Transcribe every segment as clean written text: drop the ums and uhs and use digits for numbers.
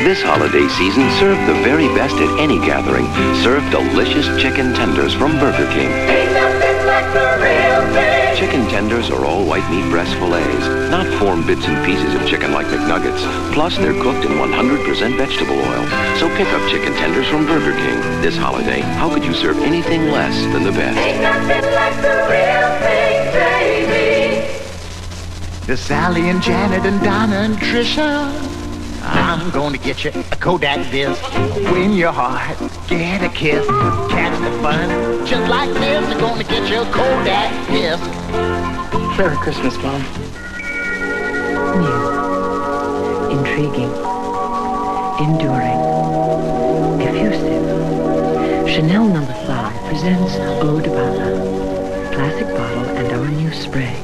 This holiday season, serve the very best at any gathering. Serve delicious chicken tenders from Burger King. Ain't nothing like the real thing. Chicken tenders are all white meat breast fillets, not formed bits and pieces of chicken like McNuggets. Plus, they're cooked in 100% vegetable oil. So pick up chicken tenders from Burger King. This holiday, how could you serve anything less than the best? Ain't nothing like the real thing, baby. To Sally and Janet and Donna and Trisha, I'm gonna get you a Kodak disc. Win your heart, get a kiss, catch the fun. Just like this, I'm gonna get you a Kodak disc. Merry Christmas, Mom. New, intriguing, enduring, effusive. Chanel No. 5 presents Eau de Parfum, classic bottle and our new spray.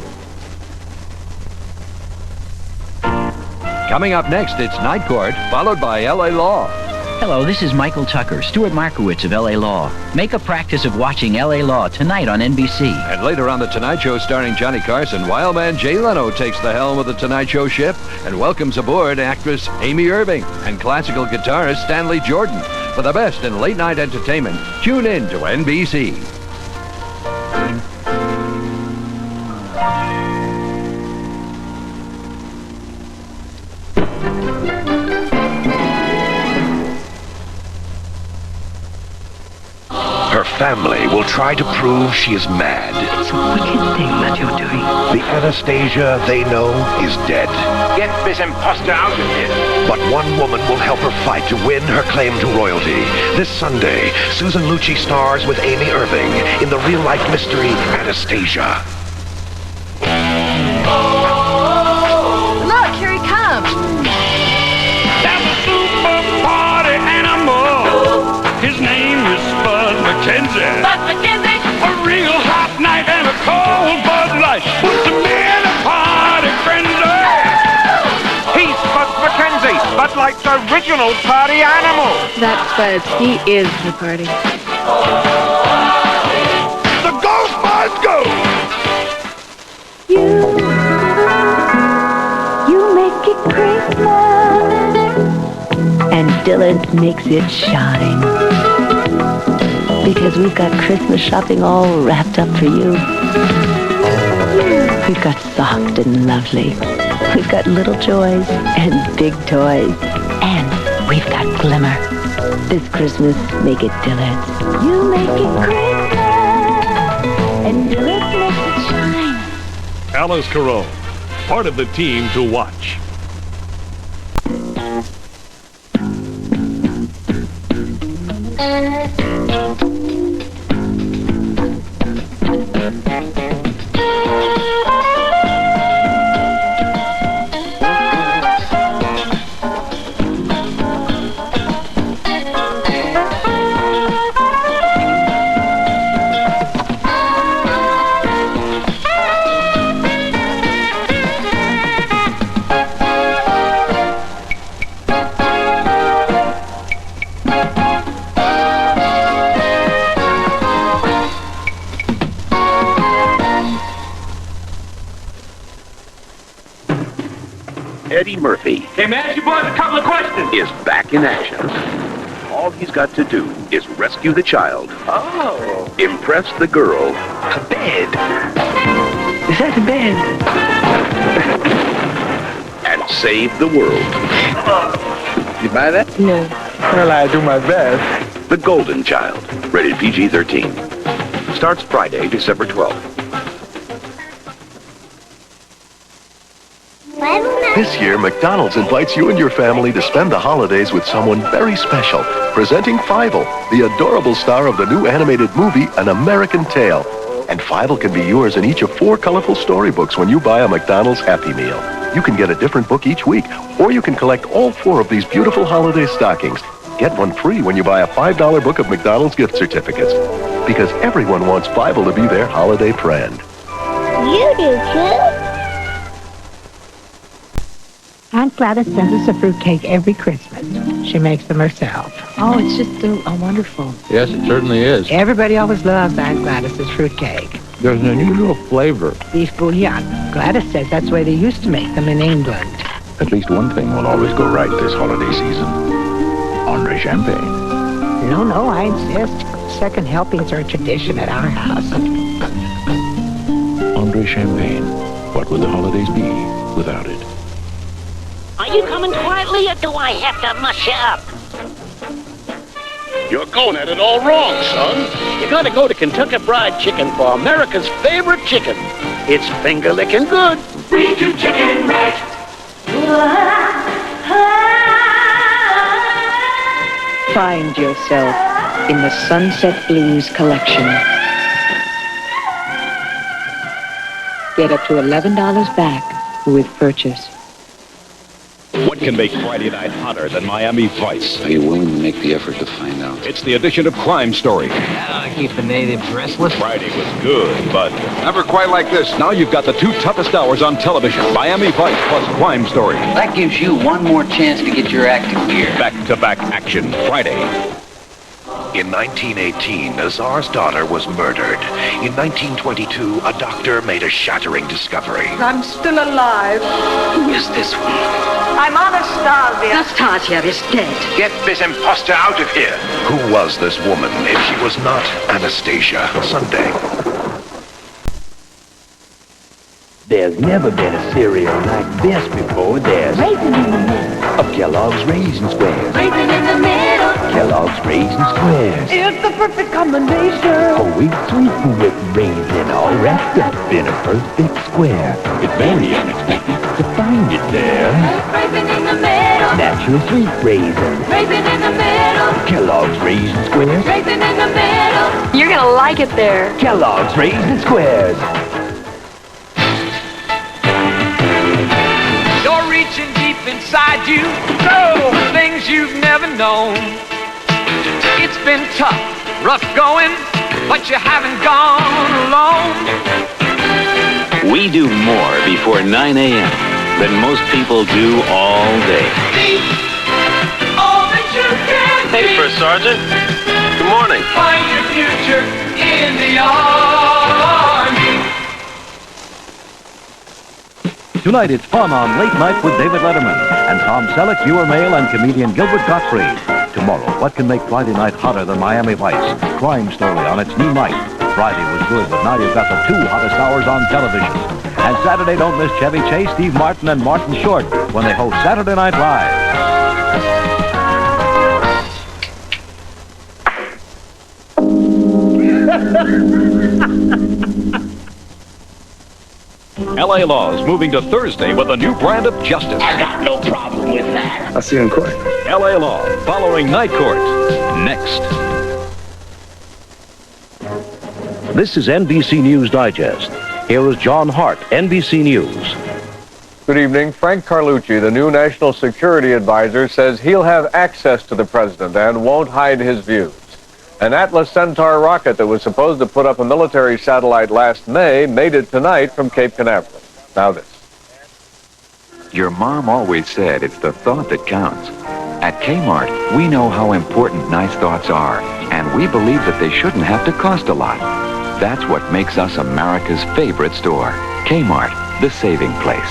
Coming up next, it's Night Court, followed by L.A. Law. Hello, this is Michael Tucker, Stuart Markowitz of L.A. Law. Make a practice of watching L.A. Law tonight on NBC. And later on The Tonight Show starring Johnny Carson, Wildman Jay Leno takes the helm of The Tonight Show ship and welcomes aboard actress Amy Irving and classical guitarist Stanley Jordan. For the best in late-night entertainment, tune in to NBC. Her family will try to prove she is mad. It's a wicked thing that you're doing. The Anastasia they know is dead. Get this imposter out of here. But one woman will help her fight to win her claim to royalty. This Sunday, Susan Lucci stars with Amy Irving in the real-life mystery Anastasia. Look, here he comes. There's a super party animal. His name is Bud McKenzie. Bud McKenzie. A real hot night and a cold Bud Light puts him in a party frenzy. He's Bud McKenzie, Bud Light's original party animal. That's Buzz. He is the party. The Ghost Buzz Go! You make it Christmas, and Dillard's makes it shine. Because we've got Christmas shopping all wrapped up for you. We've got soft and lovely. We've got little joys and big toys. And we've got glimmer. This Christmas, make it Dillard's. You make it Christmas, and Dillard's makes it shine. Alice Carone, part of the team to watch. Eddie Murphy Hey, man, ask you boys a couple of questions. is back in action. All he's got to do is rescue the child, Oh. impress the girl, A bed. Is that a bed? and save the world. You buy that? No. Well, I do my best. The Golden Child, rated PG-13. Starts Friday, December 12th. This year, McDonald's invites you and your family to spend the holidays with someone very special. Presenting Fievel, the adorable star of the new animated movie, An American Tale. And Fievel can be yours in each of 4 colorful storybooks when you buy a McDonald's Happy Meal. You can get a different book each week, or you can collect all 4 of these beautiful holiday stockings. Get one free when you buy a $5 book of McDonald's gift certificates. Because everyone wants Fievel to be their holiday friend. You do too. Aunt Gladys sends us a fruitcake every Christmas. She makes them herself. Oh, it's just so wonderful. Yes, it certainly is. Everybody always loves Aunt Gladys's fruitcake. There's an unusual flavor. Beef bouillon. Gladys says that's the way they used to make them in England. At least one thing will always go right this holiday season. Andre Champagne. No, I insist. Second helpings are a tradition at our house. Andre Champagne. What would the holidays be without it? Are you coming quietly or do I have to mush you up? You're going at it all wrong, son. You gotta go to Kentucky Fried Chicken for America's favorite chicken. It's finger-licking good. We do chicken right. Find yourself in the Sunset Blues collection. Get up to $11 back with purchase. What can make Friday night hotter than Miami Vice? Are you willing to make the effort to find out? It's the edition of Crime Story. Keep the natives restless. Friday was good, but never quite like this. Now you've got the two toughest hours on television. Miami Vice plus Crime Story. That gives you one more chance to get your act in gear. Back-to-back action Friday. In 1918, a Tsar's daughter was murdered. In 1922, a doctor made a shattering discovery. I'm still alive. Who is this one? I'm Anastasia. Anastasia is dead. Get this imposter out of here. Who was this woman if she was not Anastasia? Sunday. There's never been a cereal like this before. There's Raisin in the middle. of Kellogg's Raisin Squares. Raisin in the middle. Kellogg's Raisin Squares. It's the perfect combination. Whole wheat sweetened with raisin all wrapped up in a perfect square. It's very unexpected to find it there. Raisin in the middle. Natural sweet raisin. Raisin in the middle. Kellogg's Raisin Squares. Raisin in the middle. You're gonna like it there. Kellogg's Raisin Squares. You're reaching deep inside you, for things you've never known. It's been tough, rough going, but you haven't gone alone. We do more before 9 a.m. than most people do all day. Be all that you can be. Hey, First Sergeant. Good morning. Find your future in the army. Tonight it's fun on Late Night with David Letterman and Tom Selleck, viewer male, and comedian Gilbert Gottfried. Tomorrow, what can make Friday night hotter than Miami Vice? Crime Story on its new night. Friday was good, but now you've got the two hottest hours on television. And Saturday, don't miss Chevy Chase, Steve Martin, and Martin Short when they host Saturday Night Live. L.A. Law is moving to Thursday with a new brand of justice. I got no problem with that. I'll see you in court. L.A. Law, following Night Court. Next. This is NBC News Digest. Here is John Hart, NBC News. Good evening. Frank Carlucci, the new National Security Advisor, says he'll have access to the president and won't hide his views. An Atlas Centaur rocket that was supposed to put up a military satellite last May made it tonight from Cape Canaveral. Now this. Your mom always said it's the thought that counts. At Kmart, we know how important nice thoughts are, and we believe that they shouldn't have to cost a lot. That's what makes us America's favorite store. Kmart, the saving place.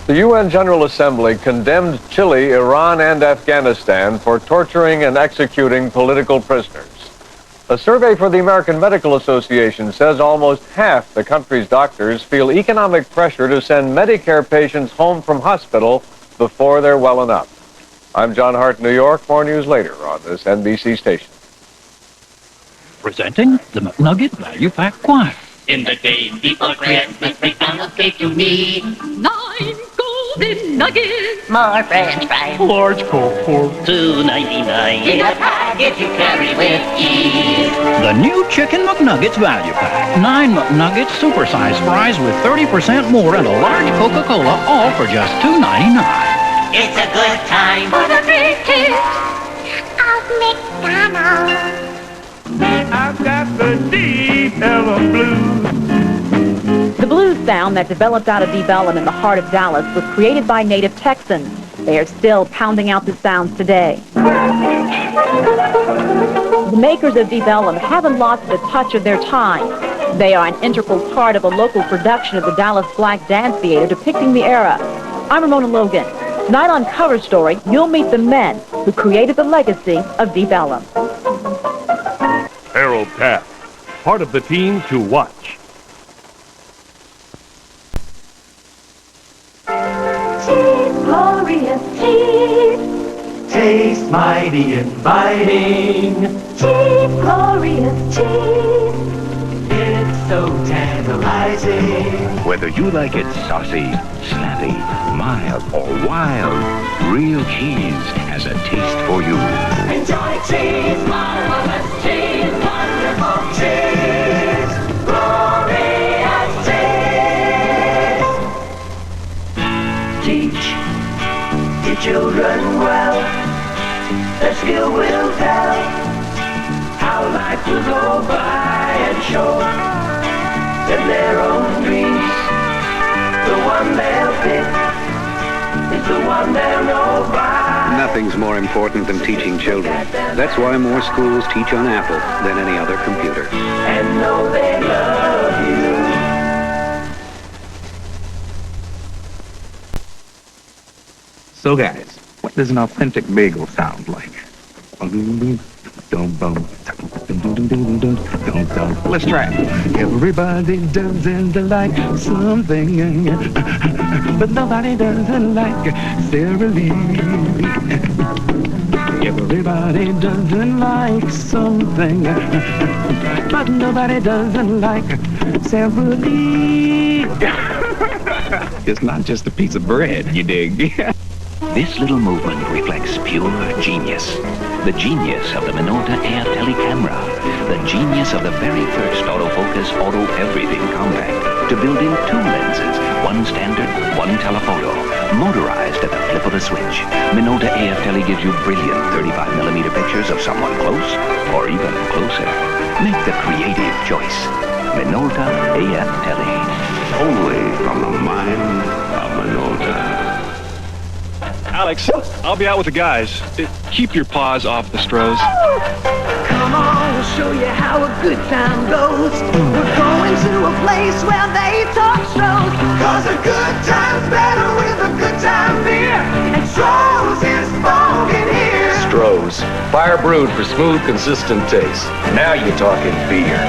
The UN General Assembly condemned Chile, Iran, and Afghanistan for torturing and executing political prisoners. A survey for the American Medical Association says almost half the country's doctors feel economic pressure to send Medicare patients home from hospital before they're well enough. I'm John Hart, New York. More news later on this NBC station. Presenting the McNugget Value Pack Choir. In the day before Christmas, McDonald's gave to me 9 golden nuggets, more French fries, Large Coke for $2.99 in a package you carry with ease. the new Chicken McNuggets Value Pack. 9 McNuggets supersized fries with 30% more and a large Coca-Cola, all for just $2.99. It's a good time for the big kids of McDonald's. I've got the deep yellow blues. The blues sound that developed out of Deep Ellum in the heart of Dallas was created by native Texans. They are still pounding out the sounds today. The makers of Deep Ellum haven't lost the touch of their time. They are an integral part of a local production of the Dallas Black Dance Theater depicting the era. I'm Ramona Logan. Tonight on Cover Story, you'll meet the men who created the legacy of Deep Ellum. Harold Taft, part of the team to watch. Cheese, glorious cheese. Taste mighty inviting. Cheese, glorious cheese. It's so tantalizing. Whether you like it saucy, slatty, mild, or wild, real cheese has a taste for you. Enjoy cheese, marvelous cheese, wonderful cheese, glorious cheese. Teach your children well, their skill will tell how life will go by and show them their own dreams. The one they'll pick is the one they'll know by. Nothing's more important than teaching children. That's why more schools teach on Apple than any other computer. And know they love you. So guys, what does an authentic bagel sound like? Let's try it. Everybody doesn't like something, but nobody doesn't like Sara Lee. Everybody doesn't like something, but nobody doesn't like Sara Lee. It's not just a piece of bread, you dig? This little movement reflects pure genius. The genius of the Minolta Air Telecamera. The genius of the very first autofocus auto-everything compact to build in two lenses, one standard, one telephoto, motorized at the flip of a switch. Minolta AF Tele gives you brilliant 35mm pictures of someone close or even closer. Make the creative choice. Minolta AF Tele. Only from the mind of Minolta. Alex, I'll be out with the guys. Keep your paws off the Strohs. Come on, we'll show you how a good time goes. We're going to a place where they talk Strohs. 'Cause a good time's better with a good time beer. And Strohs is spoken here. Strohs, fire brewed for smooth, consistent taste. Now you're talking beer.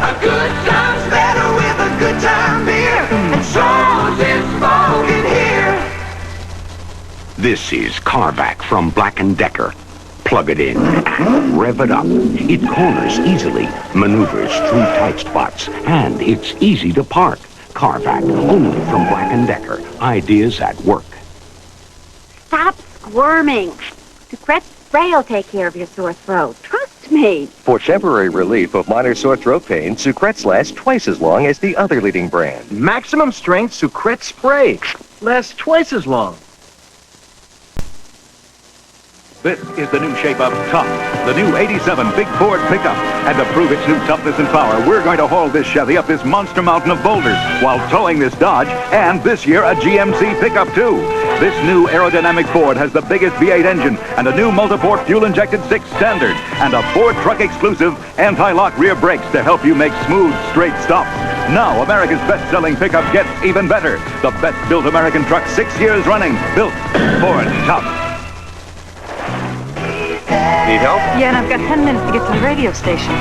A good time's better with a good time beer. And Strohs is spoken here. This is Carback from Black & Decker. Plug it in and rev it up. It corners easily, maneuvers through tight spots, and it's easy to park. Carback, only from Black & Decker. Ideas at work. Stop squirming. Sucrets spray will take care of your sore throat. Trust me. For temporary relief of minor sore throat pain, Sucrets lasts twice as long as the other leading brand. Maximum strength Sucret spray. Lasts twice as long. This is the new shape of Tough, the new 87 big Ford pickup. And to prove its new toughness and power, we're going to haul this Chevy up this monster mountain of boulders while towing this Dodge and this year a GMC pickup too. This new aerodynamic Ford has the biggest V8 engine and a new multi-port fuel-injected 6 standard and a Ford truck exclusive anti-lock rear brakes to help you make smooth, straight stops. Now America's best-selling pickup gets even better. The best-built American truck 6 years running. Built Ford Tough. Need help? Yeah, and I've got 10 minutes to get to the radio station.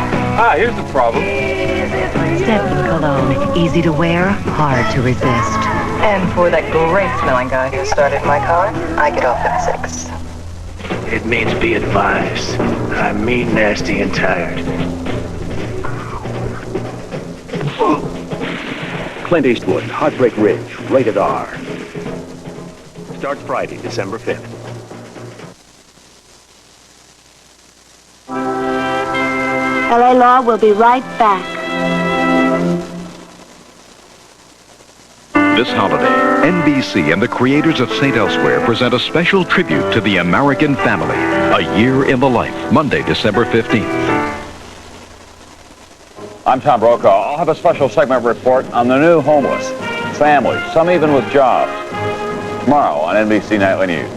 Here's the problem. Scented cologne. Easy to wear, hard to resist. And for that great smelling guy who started my car, I get off at 6. It means be advised. I'm mean, nasty, and tired. Clint Eastwood, Heartbreak Ridge, rated R. Starts Friday, December 5th. LA Law will be right back. This holiday, NBC and the creators of St. Elsewhere present a special tribute to the American family. A Year in the Life, Monday, December 15th. I'm Tom Brokaw. I'll have a special segment report on the new homeless, families, some even with jobs, tomorrow on NBC Nightly News.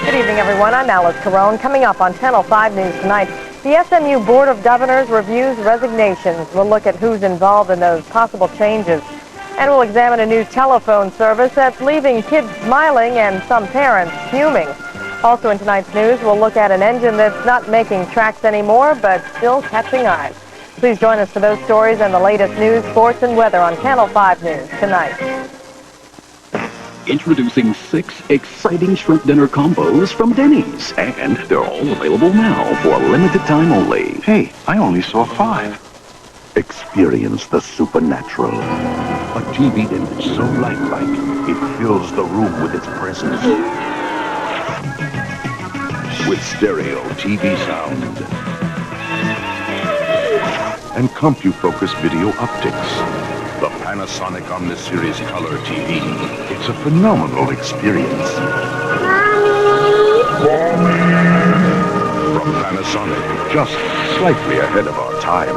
Good evening, everyone. I'm Alice Carone. Coming up on Channel 5 News tonight, The SMU Board of Governors reviews resignations. We'll look at who's involved in those possible changes. And we'll examine a new telephone service that's leaving kids smiling and some parents fuming. Also in tonight's news, we'll look at an engine that's not making tracks anymore, but still catching eyes. Please join us for those stories and the latest news, sports, and weather on Channel 5 News tonight. Introducing 6 exciting shrimp dinner combos from Denny's. And they're all available now for a limited time only. Hey, I only saw 5. Experience the supernatural. A TV image so lifelike, it fills the room with its presence. With stereo TV sound and CompuFocus video optics. The Panasonic Omniseries Color TV. It's a phenomenal experience. From Panasonic, just slightly ahead of our time.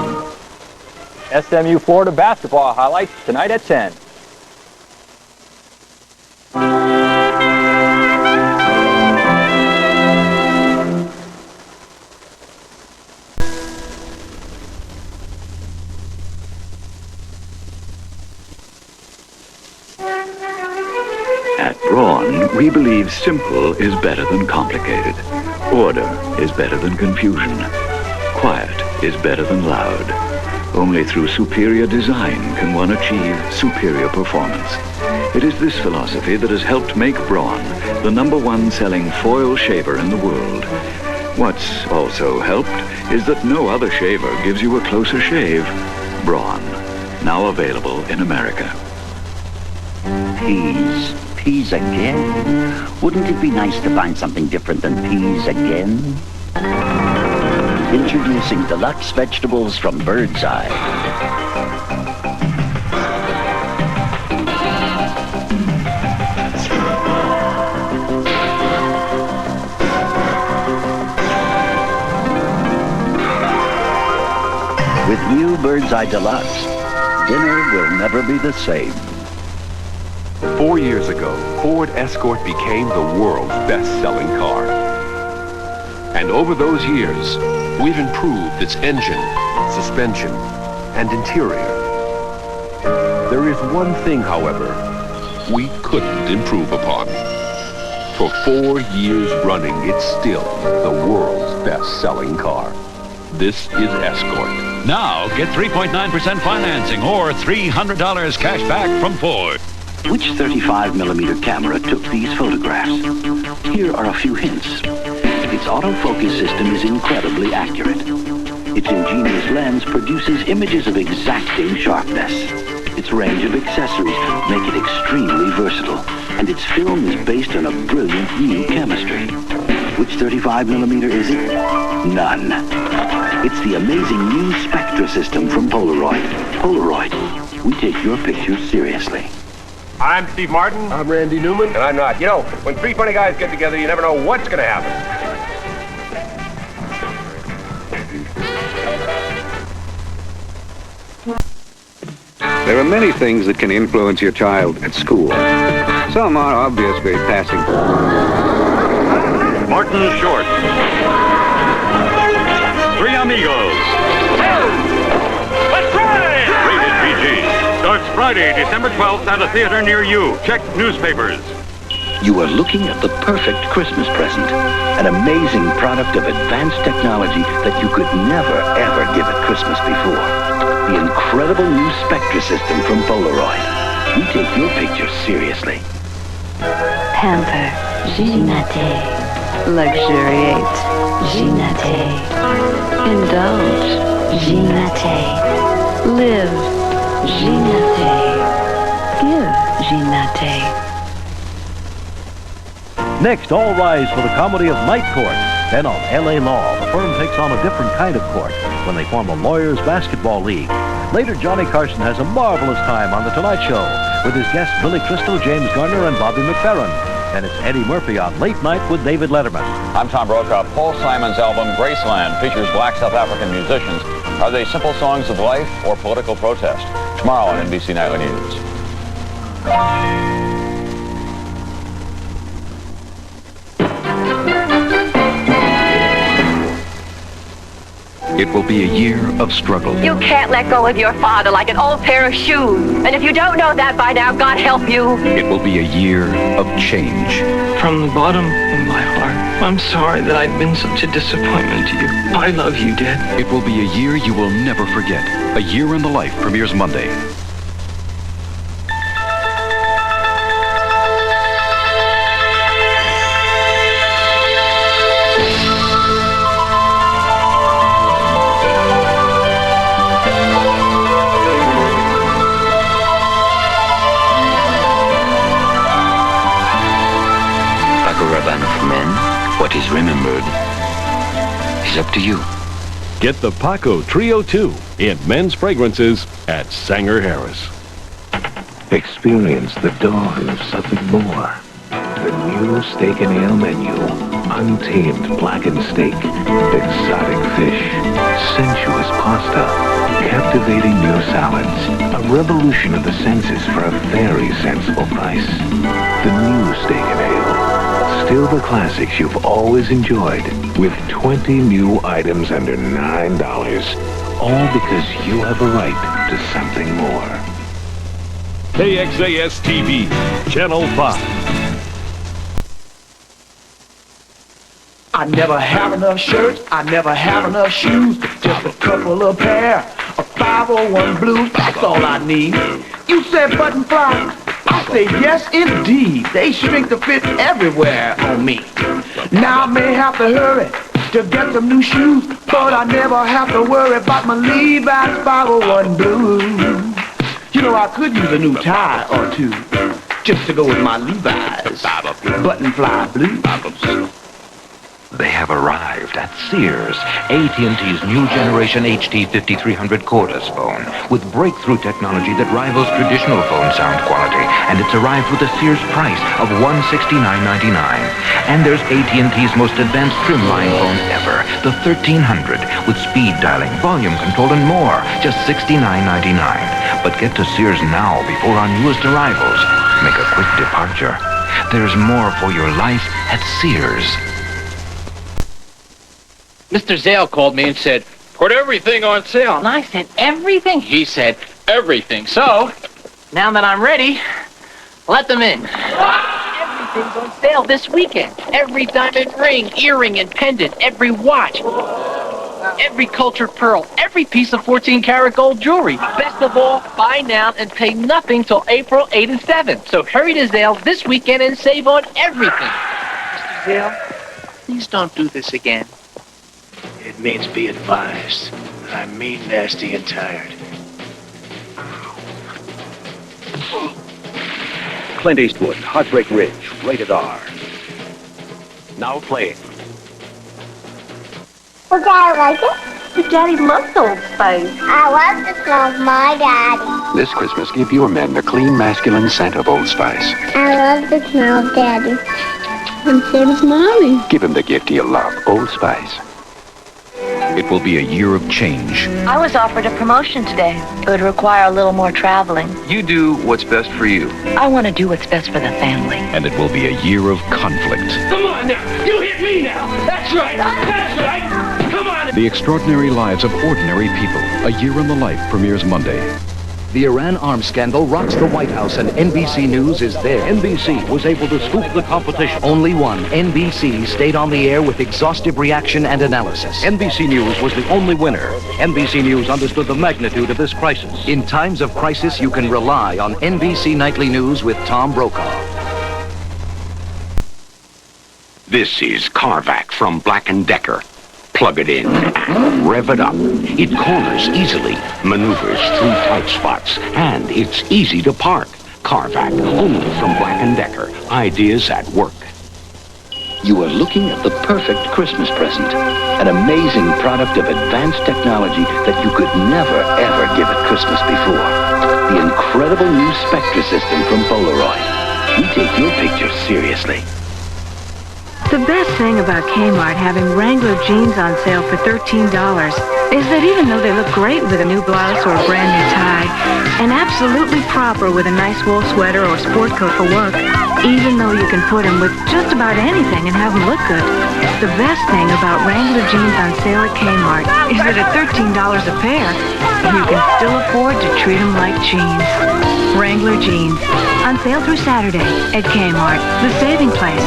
SMU Florida basketball highlights tonight at 10. We believe simple is better than complicated. Order is better than confusion. Quiet is better than loud. Only through superior design can one achieve superior performance. It is this philosophy that has helped make Braun the #1 selling foil shaver in the world. What's also helped is that no other shaver gives you a closer shave. Braun, now available in America. Peas again? Wouldn't it be nice to find something different than peas again? Introducing deluxe vegetables from Bird's Eye. With new Bird's Eye Deluxe, dinner will never be the same. 4 years ago, Ford Escort became the world's best-selling car. And over those years, we've improved its engine, suspension, and interior. There is one thing, however, we couldn't improve upon. For 4 years running, it's still the world's best-selling car. This is Escort. Now, get 3.9% financing or $300 cash back from Ford. Which 35mm camera took these photographs? Here are a few hints. Its autofocus system is incredibly accurate. Its ingenious lens produces images of exacting sharpness. Its range of accessories make it extremely versatile, and its film is based on a brilliant new chemistry. Which 35mm is it? None. It's the amazing new Spectra system from Polaroid. Polaroid, we take your pictures seriously. I'm Steve Martin. I'm Randy Newman. And I'm not. You know, when 3 funny guys get together, you never know what's going to happen. There are many things that can influence your child at school. Some are obviously passing. Martin Short. Three Amigos. Let's ride! Rated PG. Starts Friday, December 12th at a theater near you. Check newspapers. You are looking at the perfect Christmas present. An amazing product of advanced technology that you could never, ever give at Christmas before. The incredible new Spectra system from Polaroid. We take your pictures seriously. Pamper, Ginate. Luxuriate, Ginate. Indulge, Ginate. Live, Ginate. Give, Ginate. Next, all rise for the comedy of Night Court. Then on L.A. Law, the firm takes on a different kind of court when they form a lawyers' basketball league. Later, Johnny Carson has a marvelous time on The Tonight Show with his guests Billy Crystal, James Garner, and Bobby McFerrin. And it's Eddie Murphy on Late Night with David Letterman. I'm Tom Brokaw. Paul Simon's album, Graceland, features black South African musicians. Are they simple songs of life or political protest? Tomorrow on NBC Nightly News. It will be a year of struggle. You can't let go of your father like an old pair of shoes. And if you don't know that by now, God help you. It will be a year of change. From the bottom of my heart, I'm sorry that I've been such a disappointment to you. I love you, Dad. It will be a year you will never forget. A Year in the Life premieres Monday. For men, what is remembered is up to you. Get the Paco Trio 2 in men's fragrances at Sanger Harris. Experience the dawn of something more. The new steak and ale menu. Untamed blackened steak, exotic fish, sensuous pasta, captivating new salads. A revolution of the senses for a very sensible price. The new steak and ale. Still the classics you've always enjoyed, with 20 new items under $9. All because you have a right to something more. KXAS TV, Channel 5. I never have enough shirts, I never have enough shoes, just a couple of pair of 501 blues, that's all I need. You said button fly? I say yes indeed. They shrink to fit everywhere on me. Now I may have to hurry to get some new shoes, but I never have to worry about my Levi's 501 blues. You know, I could use a new tie or two just to go with my Levi's button fly blues. They have arrived at Sears, AT&T's new generation HT 5300 cordless phone with breakthrough technology that rivals traditional phone sound quality, and it's arrived with a Sears price of $169.99. And there's AT&T's most advanced trimline phone ever, the 1300, with speed dialing, volume control, and more, just $69.99. But get to Sears now before our newest arrivals make a quick departure. There's more for your life at Sears. Mr. Zale called me and said, put everything on sale. And I said, everything? He said, everything. So, now that I'm ready, let them in. Everything's on sale this weekend. Every diamond ring, earring, and pendant, every watch, every cultured pearl, every piece of 14-karat gold jewelry. Best of all, buy now and pay nothing till April 8 and 7. So hurry to Zale this weekend and save on everything. Mr. Zale, please don't do this again. It means be advised that I'm mean, nasty, and tired. Clint Eastwood, Heartbreak Ridge, rated R. Now playing. Well, Dad, like it? Your daddy loves Old Spice. I love the smell of my daddy. This Christmas, give your men the clean, masculine scent of Old Spice. I love the smell of Daddy. And so does Mommy. Give him the gift he'll love, Old Spice. It will be a year of change. I was offered a promotion today. It would require a little more traveling. You do what's best for you. I want to do what's best for the family. And it will be a year of conflict. Come on now! You hit me now! That's right! That's right! Come on! The Extraordinary Lives of Ordinary People. A Year in the Life premieres Monday. The Iran arms scandal rocks the White House, and NBC News is there. NBC was able to scoop the competition. Only one. NBC stayed on the air with exhaustive reaction and analysis. NBC News was the only winner. NBC News understood the magnitude of this crisis. In times of crisis, you can rely on NBC Nightly News with Tom Brokaw. This is Carvac from Black & Decker. Plug it in and rev it up. It corners easily, maneuvers through tight spots, and it's easy to park. Carvac, only from Black & Decker. Ideas at work. You are looking at the perfect Christmas present. An amazing product of advanced technology that you could never, ever give at Christmas before. The incredible new Spectra system from Polaroid. We take your pictures seriously. The best thing about Kmart having Wrangler jeans on sale for $13 is that even though they look great with a new blouse or a brand new tie, and absolutely proper with a nice wool sweater or sport coat for work, even though you can put them with just about anything and have them look good, the best thing about Wrangler jeans on sale at Kmart is that at $13 a pair, you can still afford to treat them like jeans. Wrangler jeans, on sale through Saturday at Kmart, the saving place.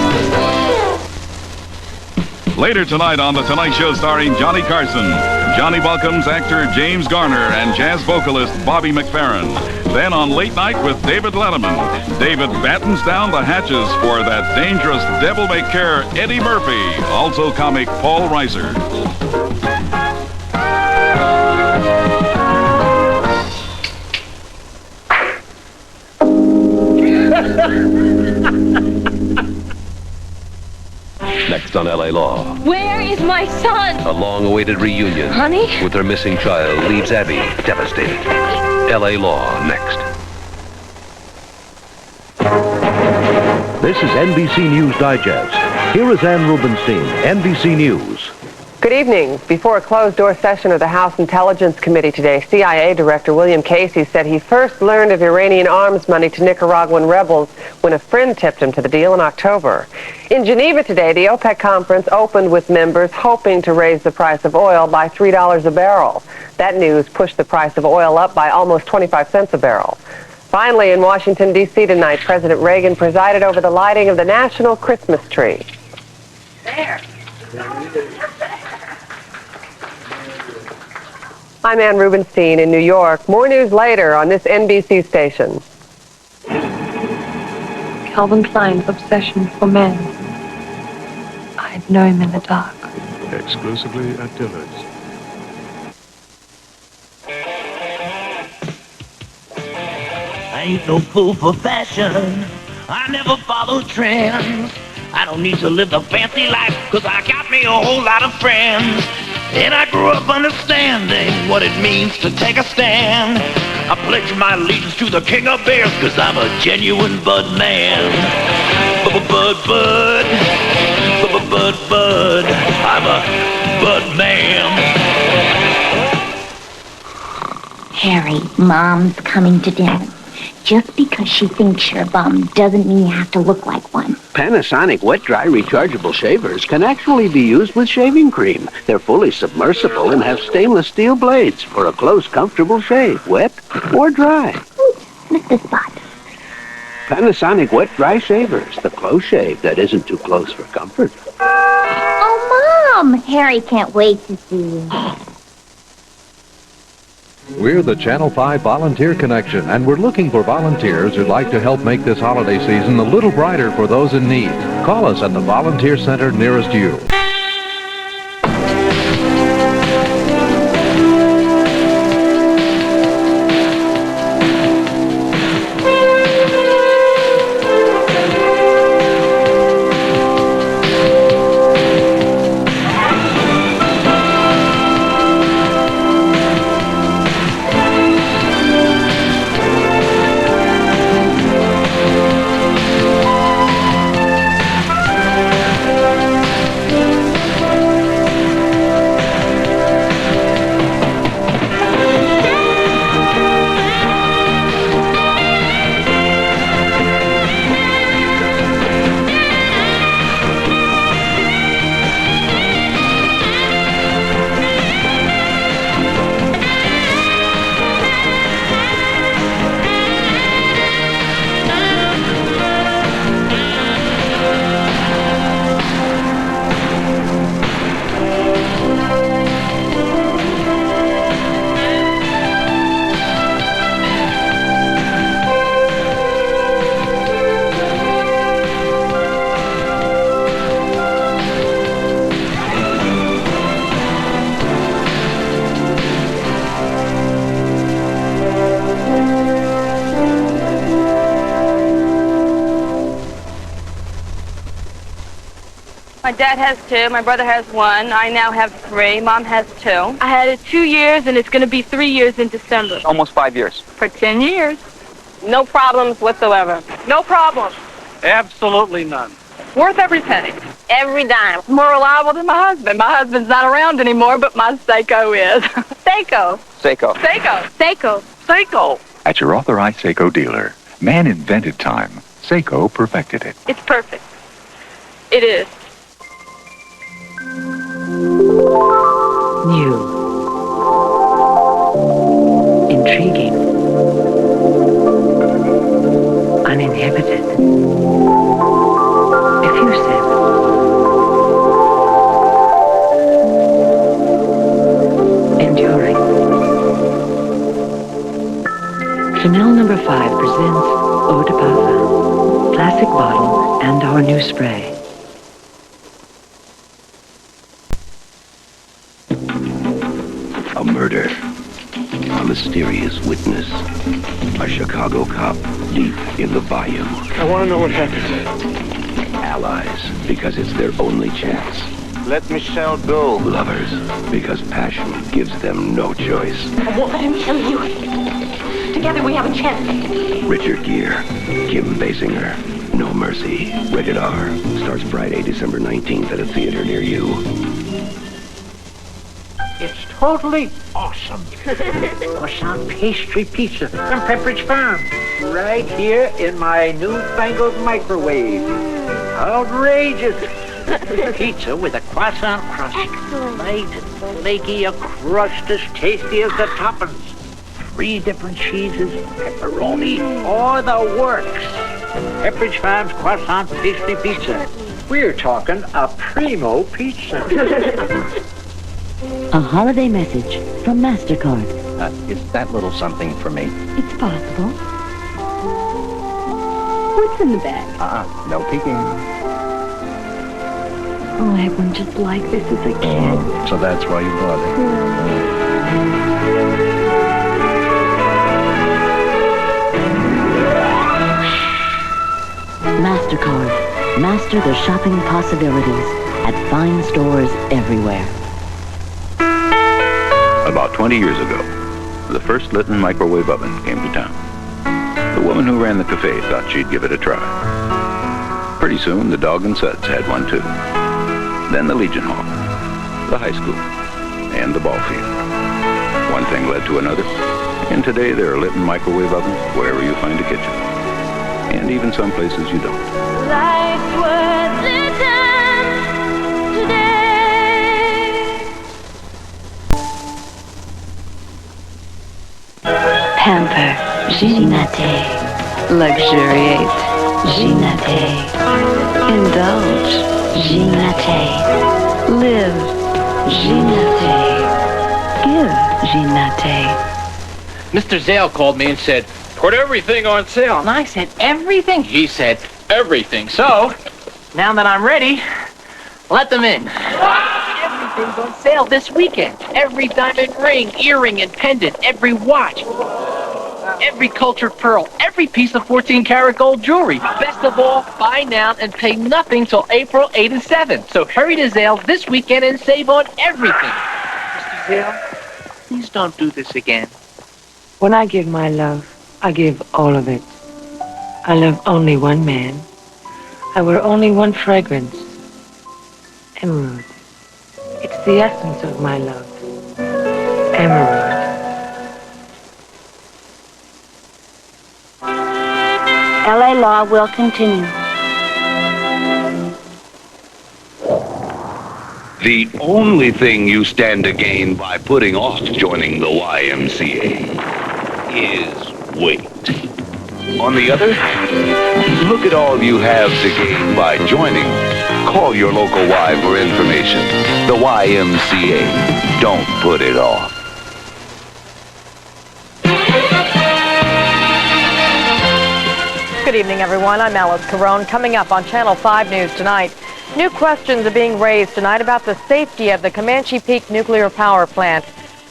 Later tonight on The Tonight Show starring Johnny Carson, Johnny welcomes actor James Garner and jazz vocalist Bobby McFerrin. Then on Late Night with David Letterman, David battens down the hatches for that dangerous devil-may-care Eddie Murphy, also comic Paul Reiser. Next on L.A. Law, Where is my son? a long-awaited reunion Honey? with her missing child leaves Abby devastated. L.A. Law next. This is NBC News Digest. Here is Ann Rubenstein, NBC News. Good evening. Before a closed-door session of the House Intelligence Committee today, CIA Director William Casey said he first learned of Iranian arms money to Nicaraguan rebels when a friend tipped him to the deal in October. In Geneva today, the OPEC conference opened with members hoping to raise the price of oil by $3 a barrel. That news pushed the price of oil up by almost 25 cents a barrel. Finally, in Washington, D.C. tonight, President Reagan presided over the lighting of the national Christmas tree. There. I'm Ann Rubenstein in New York. More news later on this NBC station. Calvin Klein's obsession for men. I'd know him in the dark. Exclusively at Dillard's. I ain't no fool for fashion. I never follow trends. I don't need to live the fancy life, cause I got me a whole lot of friends. And I grew up understanding what it means to take a stand. I pledge my allegiance to the king of bears, cause I'm a genuine bud man. Bud. I'm a bud man. Harry, Mom's coming to dinner. Just because she thinks you're a bum doesn't mean you have to look like one. Panasonic wet-dry rechargeable shavers can actually be used with shaving cream. They're fully submersible and have stainless steel blades for a close, comfortable shave, wet or dry. Lift the spot. Panasonic wet-dry shavers, the close shave that isn't too close for comfort. Oh, Mom! Harry can't wait to see you. We're the Channel 5 Volunteer Connection, and we're looking for volunteers who'd like to help make this holiday season a little brighter for those in need. Call us at the volunteer center nearest you. My dad has 2, my brother has 1, I now have 3, Mom has 2. I had it 2 years, and it's going to be 3 years in December. Almost 5 years. For 10 years. No problems whatsoever. No problems. Absolutely none. Worth every penny. every dime. More reliable than my husband. My husband's not around anymore, but my Seiko is. Seiko. Seiko. Seiko. Seiko. Seiko. At your authorized Seiko dealer, man invented time. Seiko perfected it. It's perfect. It is. New. Intriguing. Uninhibited. Effusive. Enduring. Chanel No. 5 presents Eau de Parfum. Classic bottle and our new spray. A murder. A mysterious witness. A Chicago cop deep in the bayou. I want to know what happened. Allies, because it's their only chance. Let Michelle go. Lovers, because passion gives them no choice. I won't let him kill you. Together we have a chance. Richard Gere, Kim Basinger, No Mercy, rated R. Starts Friday, December 19th at a theater near you. It's totally awesome. Croissant pastry pizza from Pepperidge Farm. Right here in my newfangled microwave. Outrageous. Pizza with a croissant crust. Light and flaky, a crust as tasty as the toppings. 3 different cheeses, pepperoni, or the works. Pepperidge Farm's croissant pastry pizza. We're talking a primo pizza. A holiday message from MasterCard. Is that little something for me? It's possible. What's in the bag? No peeking. Oh, I had one just like this as a kid. So that's why you bought it. MasterCard. Master the shopping possibilities at fine stores everywhere. About 20 years ago, the first Litton microwave oven came to town. The woman who ran the cafe thought she'd give it a try. Pretty soon, the Dog and Suds had one too. Then the Legion Hall, the high school, and the ball field. One thing led to another, and today there are Litton microwave ovens wherever you find a kitchen. And even some places you don't. Life's worth living today. Pamper. Ginate. Luxuriate. Ginate. Indulge. Ginate. Live. Ginate. Give. Ginate. Mr. Zale called me and said, put everything on sale. And I said, everything? He said, everything. So, now that I'm ready, let them in. Everything's on sale this weekend. Every diamond ring, earring, and pendant, every watch, every cultured pearl, every piece of 14-karat gold jewelry. Best of all, buy now and pay nothing till April 8 and 7. So hurry to Zale this weekend and save on everything. Mr. Zale, please don't do this again. When I give my love, I give all of it. I love only one man. I wear only one fragrance. Emerald. It's the essence of my love. Emerald. LA Law will continue. The only thing you stand to gain by putting off joining the YMCA is weight. On the other, look at all you have to gain by joining. Call your local Y for information. The YMCA. Don't put it off. Good evening, everyone. I'm Alice Carone. Coming up on Channel 5 News tonight, new questions are being raised tonight about the safety of the Comanche Peak nuclear power plant.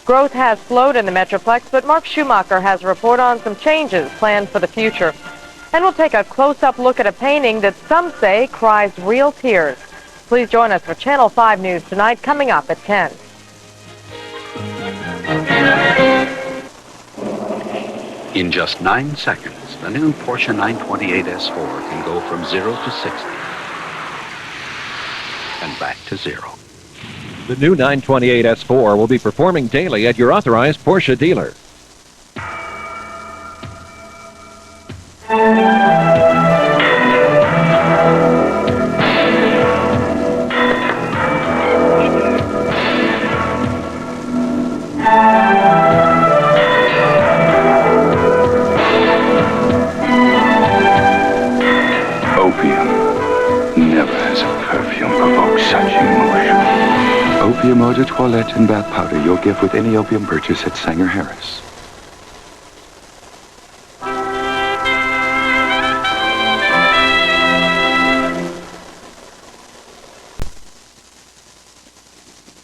Growth has slowed in the Metroplex, but Mark Schumacher has a report on some changes planned for the future. And we'll take a close-up look at a painting that some say cries real tears. Please join us for Channel 5 News tonight, coming up at 10. In just 9 seconds, the new Porsche 928 S4 can go from 0 to 60. and back to zero. The new 928 S4 will be performing daily at your authorized Porsche dealer. Opium. Never has a perfume provoked such emotion. Opium eau de toilette and bath powder you'll give with any opium purchase at Sanger Harris.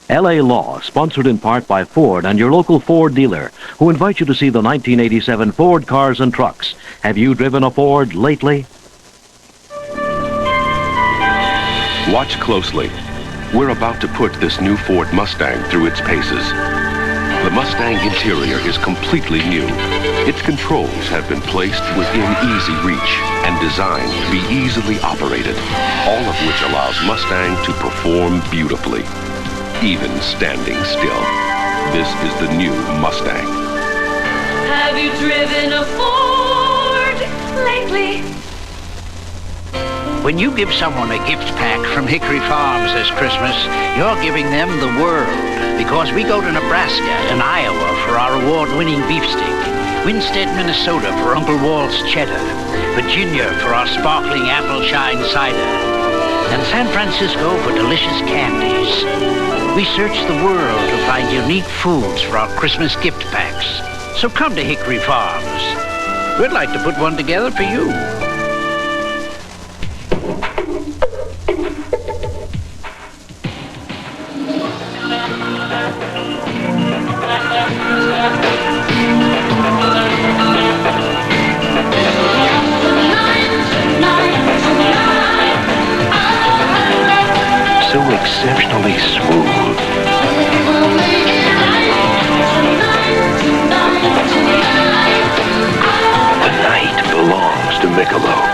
LA Law, sponsored in part by Ford and your local Ford dealer, who invite you to see the 1987 Ford cars and trucks. Have you driven a Ford lately? Watch closely. We're about to put this new Ford Mustang through its paces. The Mustang interior is completely new. Its controls have been placed within easy reach and designed to be easily operated, all of which allows Mustang to perform beautifully, even standing still. This is the new Mustang. Have you driven a Ford lately? When you give someone a gift pack from Hickory Farms this Christmas, you're giving them the world. Because we go to Nebraska and Iowa for our award-winning beefsteak, Winstead, Minnesota for Uncle Walt's cheddar, Virginia for our sparkling apple shine cider, and San Francisco for delicious candies. We search the world to find unique foods for our Christmas gift packs. So come to Hickory Farms. We'd like to put one together for you. So exceptionally smooth. The night belongs to Michelob.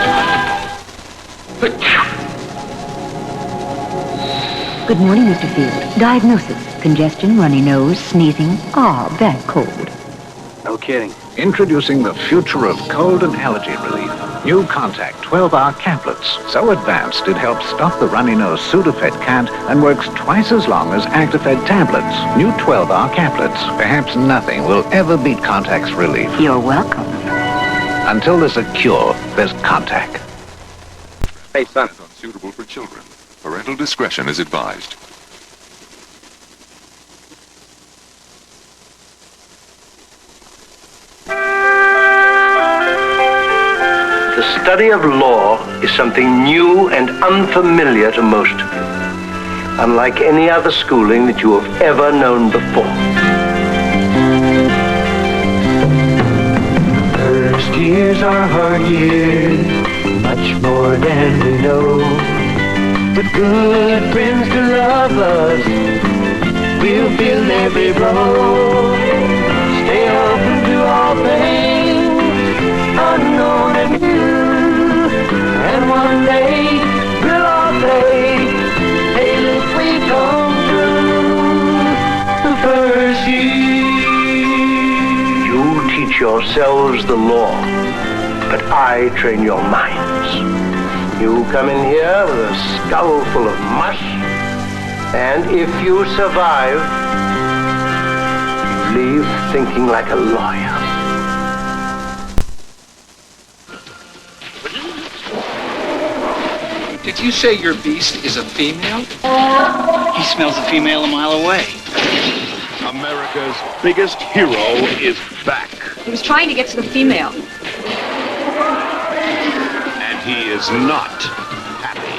Good morning, Mr. Field. Diagnosis: congestion, runny nose, sneezing. Bad cold. No kidding. Introducing the future of cold and allergy relief. New Contact 12-hour caplets. So advanced it helps stop the runny nose Sudafed can't and works twice as long as Actifed tablets. New 12-hour caplets. Perhaps nothing will ever beat Contact's relief. You're welcome. Until there's a cure, there's Contact. Hey, son. Is unsuitable for children. Parental discretion is advised. The study of law is something new and unfamiliar to most, unlike any other schooling that you have ever known before. First years are hard years, much more than we know. With good friends to love us, we'll feel every blow. Stay open to all things, unknown and new. And one day, we'll all say, hey, if we come through the first year. You teach yourselves the law, but I train your minds. You come in here with a skull full of mush, and if you survive, you leave thinking like a lawyer. Did you say your beast is a female? He smells a female a mile away. America's biggest hero is back. He was trying to get to the female. And he is not happy.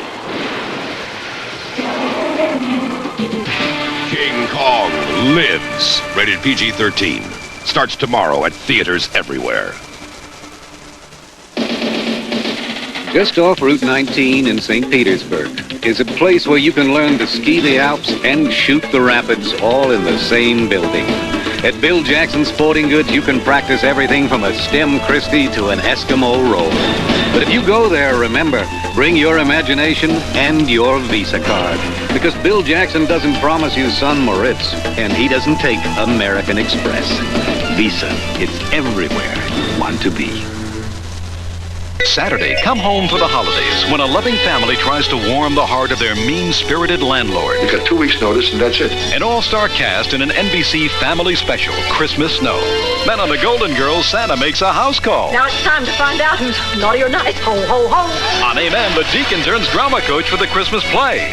King Kong lives. Rated PG-13. Starts tomorrow at theaters everywhere. Just off Route 19 in St. Petersburg is a place where you can learn to ski the Alps and shoot the rapids all in the same building. At Bill Jackson Sporting Goods, you can practice everything from a stem Christie to an Eskimo roll. But if you go there, remember, bring your imagination and your Visa card. Because Bill Jackson doesn't promise you Sun Moritz, and he doesn't take American Express. Visa, it's everywhere you want to be. Saturday, come home for the holidays when a loving family tries to warm the heart of their mean-spirited landlord. You got 2 weeks' notice, and that's it. An all-star cast in an NBC family special, Christmas Snow. Then on the Golden Girls, Santa makes a house call. Now it's time to find out who's naughty or nice. Ho, ho, ho. On Amen, the deacon turns drama coach for the Christmas play.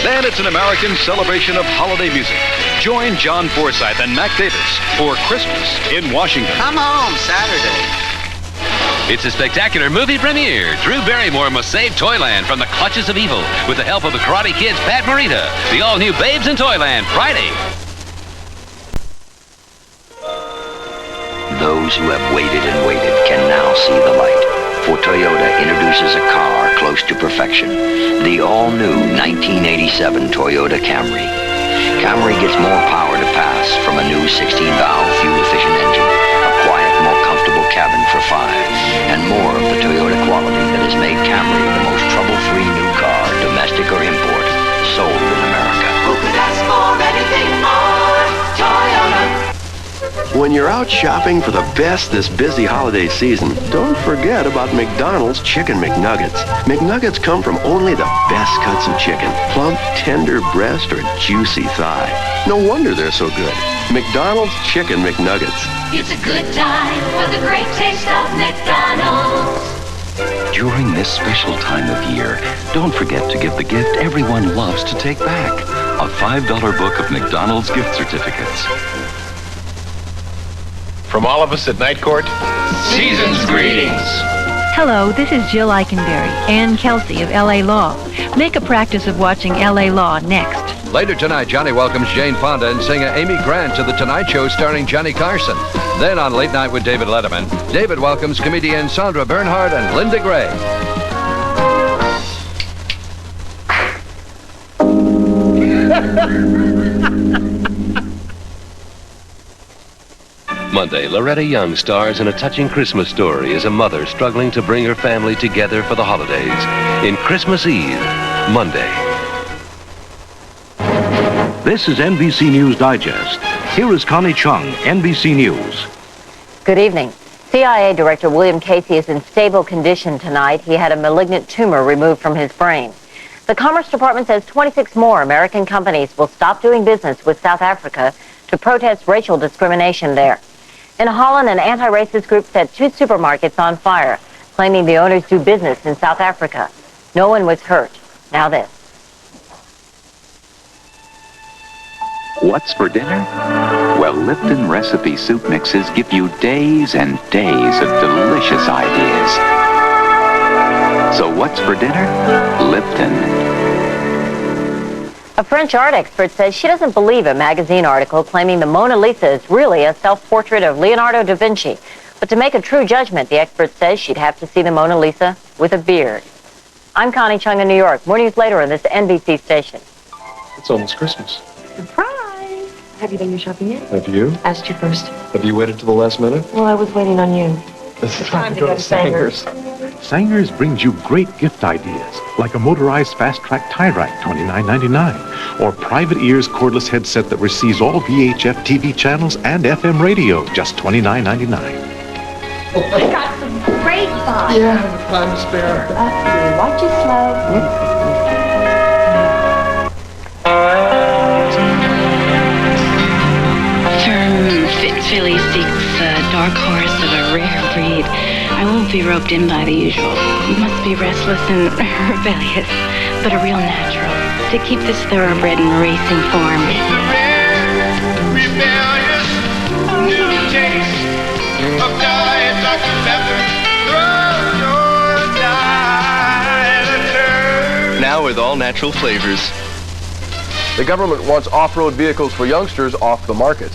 Then it's an American celebration of holiday music. Join John Forsythe and Mac Davis for Christmas in Washington. Come home Saturday. It's a spectacular movie premiere. Drew Barrymore must save Toyland from the clutches of evil with the help of the Karate Kid's Pat Morita. The all-new Babes in Toyland, Friday. Those who have waited and waited can now see the light. For Toyota introduces a car close to perfection. The all-new 1987 Toyota Camry. Camry gets more power to pass from a new 16-valve fuel-efficient engine, a quiet, more comfortable cabin for 5, and more of the Toyota quality that has made Camry the most trouble-free new car, domestic or import, sold in America. Who could ask for anything more? Toyota. When you're out shopping for the best this busy holiday season, don't forget about McDonald's Chicken McNuggets. McNuggets come from only the best cuts of chicken, plump, tender breast, or juicy thigh. No wonder they're so good. McDonald's Chicken McNuggets. It's a good time for the great taste of McDonald's. During this special time of year, don't forget to give the gift everyone loves to take back. A $5 book of McDonald's gift certificates. From all of us at Night Court, season's greetings. Hello, this is Jill Eikenberry, Ann Kelsey of L.A. Law. Make a practice of watching L.A. Law next. Later tonight, Johnny welcomes Jane Fonda and singer Amy Grant to The Tonight Show starring Johnny Carson. Then on Late Night with David Letterman, David welcomes comedian Sandra Bernhard and Linda Gray. Monday, Loretta Young stars in a touching Christmas story as a mother struggling to bring her family together for the holidays. In Christmas Eve, Monday. This is NBC News Digest. Here is Connie Chung, NBC News. Good evening. CIA Director William Casey is in stable condition tonight. He had a malignant tumor removed from his brain. The Commerce Department says 26 more American companies will stop doing business with South Africa to protest racial discrimination there. In Holland, an anti-racist group set 2 supermarkets on fire, claiming the owners do business in South Africa. No one was hurt. Now this. What's for dinner? Well, Lipton recipe soup mixes give you days and days of delicious ideas. So what's for dinner? Lipton. A French art expert says she doesn't believe a magazine article claiming the Mona Lisa is really a self-portrait of Leonardo da Vinci. But to make a true judgment, the expert says she'd have to see the Mona Lisa with a beard. I'm Connie Chung in New York. More news later on this NBC station. It's almost Christmas. Surprise! Have you done your shopping yet? Have you? Asked you first. Have you waited to the last minute? Well, I was waiting on you. It's time to go to Sanger's. Sanger's brings you great gift ideas, like a motorized fast-track tie rack, $29.99, or Private Ears cordless headset that receives all VHF TV channels and FM radio, just $29.99. I got some great buys. Yeah, time to spare. Watch it slow. Firm, fit filly seeks a dark horse of a rare breed. I won't be roped in by the usual. Must be restless and rebellious, but a real natural to keep this thoroughbred in racing form. Rebellious, new taste of Diet Dr. Pepper. Throw your diet a turn. Now with all natural flavors. The government wants off-road vehicles for youngsters off the market.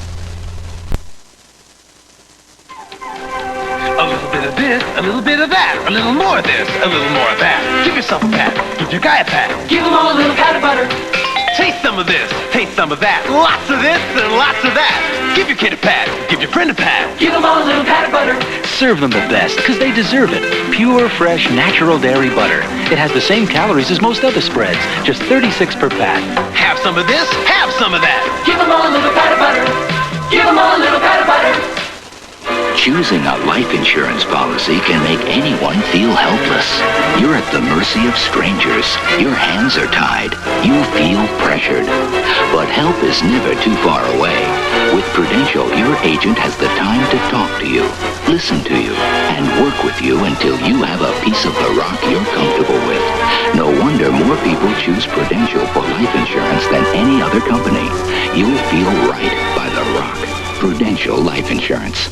A little bit of this, a little bit of that, a little more of this, a little more of that. Give yourself a pat. Give your guy a pat. Give them all a little pat of butter. Taste some of this, taste some of that. Lots of this and lots of that. Give your kid a pat, give your friend a pat. Give them all a little pat of butter. Serve them the best, because they deserve it. Pure, fresh, natural dairy butter. It has the same calories as most other spreads, just 36 per pat. Have some of this, have some of that. Give them all a little pat of butter. Give them all a little pat of butter. Choosing a life insurance policy can make anyone feel helpless. You're at the mercy of strangers. Your hands are tied. You feel pressured. But help is never too far away. With Prudential, your agent has the time to talk to you, listen to you, and work with you until you have a piece of the rock you're comfortable with. No wonder more people choose Prudential for life insurance than any other company. You'll feel right by the rock. Prudential Life Insurance.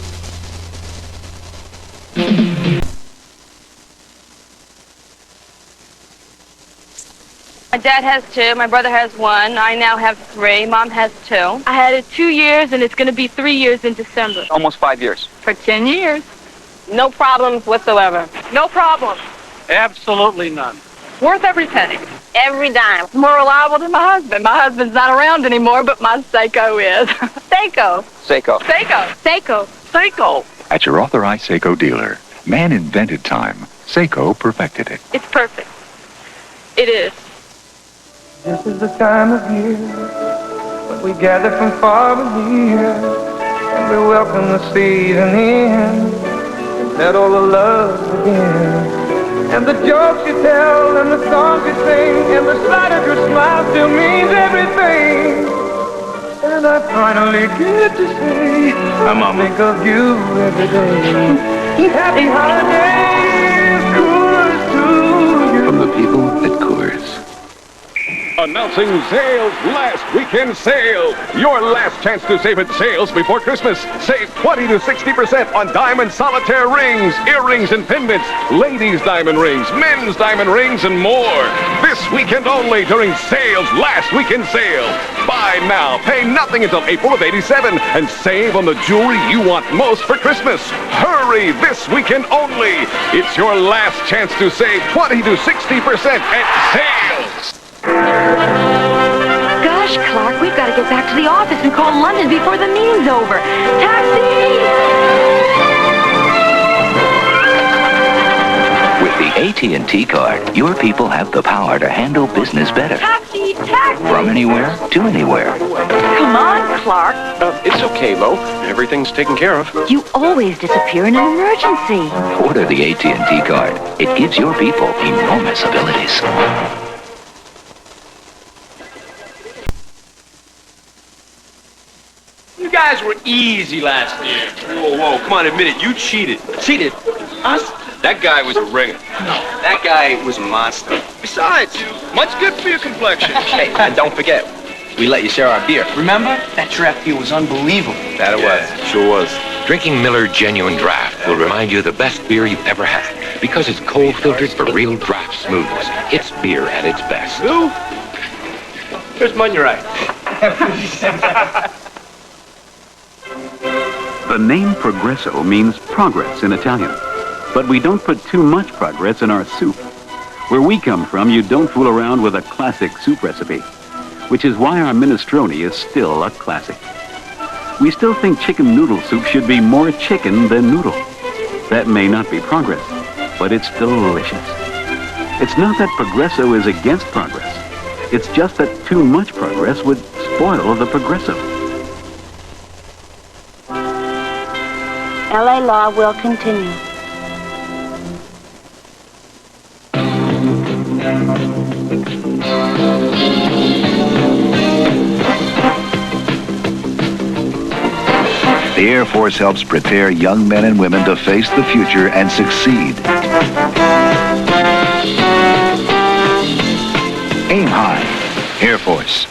My dad has 2, my brother has 1, I now have 3, Mom has 2. I had it 2 years, and it's going to be 3 years in December. Almost 5 years. For 10 years. No problems whatsoever. No problems. Absolutely none. Worth every penny. Every dime. More reliable than my husband. My husband's not around anymore, but my Seiko is. Seiko. Seiko. Seiko. Seiko. Seiko. At your authorized Seiko dealer, man invented time. Seiko perfected it. It's perfect. It is. This is the time of year when we gather from far and near, and we welcome the season in, and let all the love begin. And the jokes you tell, and the songs you sing, and the sight of your smile still means everything. And I finally get to say, I think of you every day. Happy holidays, Coors to you. From the people at Coors. Announcing Sales Last Weekend Sale. Your last chance to save at Sales before Christmas. Save 20 to 60% on diamond solitaire rings, earrings and pendants, ladies' diamond rings, men's diamond rings, and more. This weekend only during Sales Last Weekend Sale. Buy now, pay nothing until April of '87, and save on the jewelry you want most for Christmas. Hurry, this weekend only. It's your last chance to save 20 to 60% at Sales. Gosh, Clark, we've got to get back to the office and call London before the meeting's over. Taxi! With the AT&T card, your people have the power to handle business better. Taxi! Taxi! From anywhere to anywhere. Come on, Clark. It's okay, Mo. Everything's taken care of. You always disappear in an emergency. Order the AT&T card. It gives your people enormous abilities. You guys were easy last year. Whoa, come on, admit it. You cheated. Cheated? Us? That guy was a ringer. That guy was a monster. Besides, much good for your complexion. Hey, and don't forget, we let you share our beer. Remember? That draft beer was unbelievable. That it was. Sure was. Drinking Miller Genuine Draft will remind you of the best beer you've ever had because it's cold filtered for real draft smoothness. It's beer at its best. Lou? Here's mine, you're right. The name Progresso means progress in Italian. But we don't put too much progress in our soup. Where we come from, you don't fool around with a classic soup recipe, which is why our minestrone is still a classic. We still think chicken noodle soup should be more chicken than noodle. That may not be progress, but it's delicious. It's not that Progresso is against progress. It's just that too much progress would spoil the Progresso. LA Law will continue. The Air Force helps prepare young men and women to face the future and succeed. Aim high, Air Force.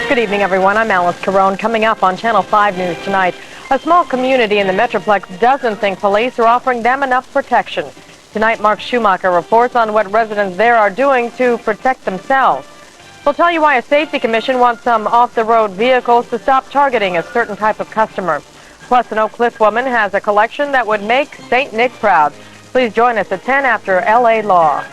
Good evening, everyone. I'm Alice Carone. Coming up on Channel 5 News tonight, a small community in the Metroplex doesn't think police are offering them enough protection. Tonight, Mark Schumacher reports on what residents there are doing to protect themselves. We'll tell you why a safety commission wants some off-the-road vehicles to stop targeting a certain type of customer. Plus, an Oak Cliff woman has a collection that would make St. Nick proud. Please join us at 10 after LA Law.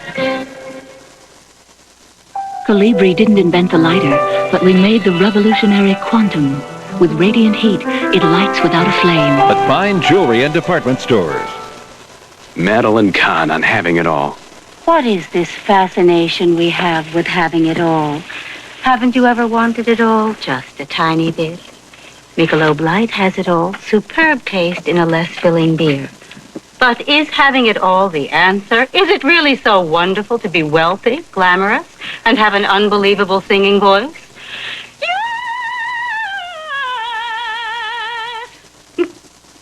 Colibri didn't invent the lighter, but we made the revolutionary quantum. With radiant heat, it lights without a flame. At fine jewelry and department stores. Madeline Kahn on having it all. What is this fascination we have with having it all? Haven't you ever wanted it all? Just a tiny bit. Michelob Light has it all. Superb taste in a less filling beer. But is having it all the answer? Is it really so wonderful to be wealthy, glamorous, and have an unbelievable singing voice?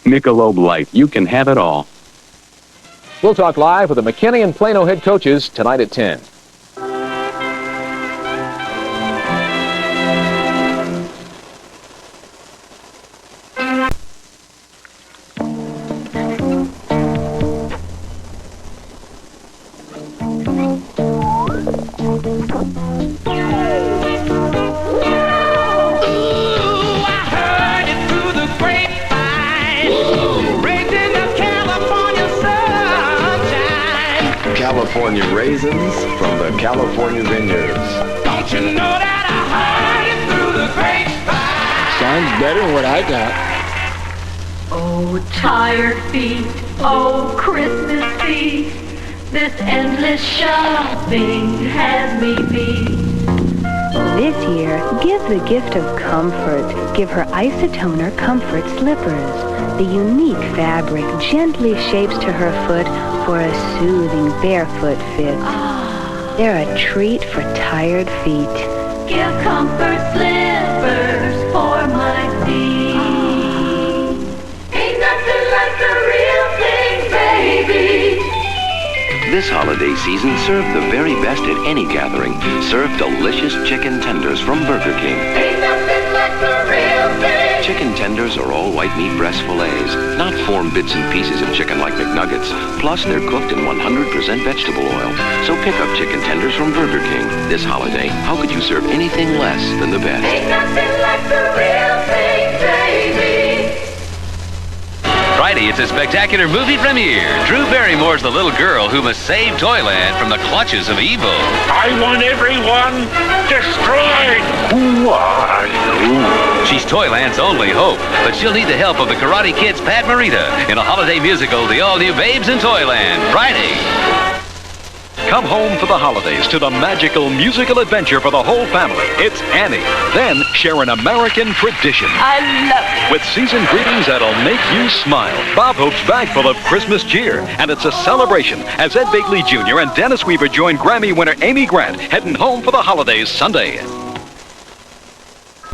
Michelob Light, you can have it all. We'll talk live with the McKinney and Plano head coaches tonight at 10. California raisins from the California vineyards. Don't you know that I heard it through the grapevine? Sounds better than what I got. Oh, tired feet, oh, Christmas feast. This endless shopping has me beat. This year, give the gift of comfort. Give her Isotoner Comfort Slippers. The unique fabric gently shapes to her foot for a soothing barefoot fit. They're a treat for tired feet. Give comfort slippers for my feet. Ain't nothing like the real thing, baby. This holiday season, serve the very best at any gathering. Serve delicious chicken tenders from Burger King. Ain't nothing like the real thing. Chicken tenders are all white meat breast fillets, not formed bits and pieces of chicken like McNuggets. Plus, they're cooked in 100% vegetable oil. So pick up chicken tenders from Burger King. This holiday, how could you serve anything less than the best? Ain't nothing like the real thing, baby. Friday, it's a spectacular movie premiere. Drew Barrymore's the little girl who must save Toyland from the clutches of evil. I want everyone destroyed. Who are you? She's Toyland's only hope, but she'll need the help of the Karate Kid's Pat Morita in a holiday musical, The All-New Babes in Toyland, Friday. Come home for the holidays to the magical musical adventure for the whole family. It's Annie. Then share an American tradition. I love it. With season greetings that'll make you smile. Bob Hope's bag full of Christmas cheer. And it's a celebration as Ed Begley Jr. and Dennis Weaver join Grammy winner Amy Grant heading home for the holidays Sunday.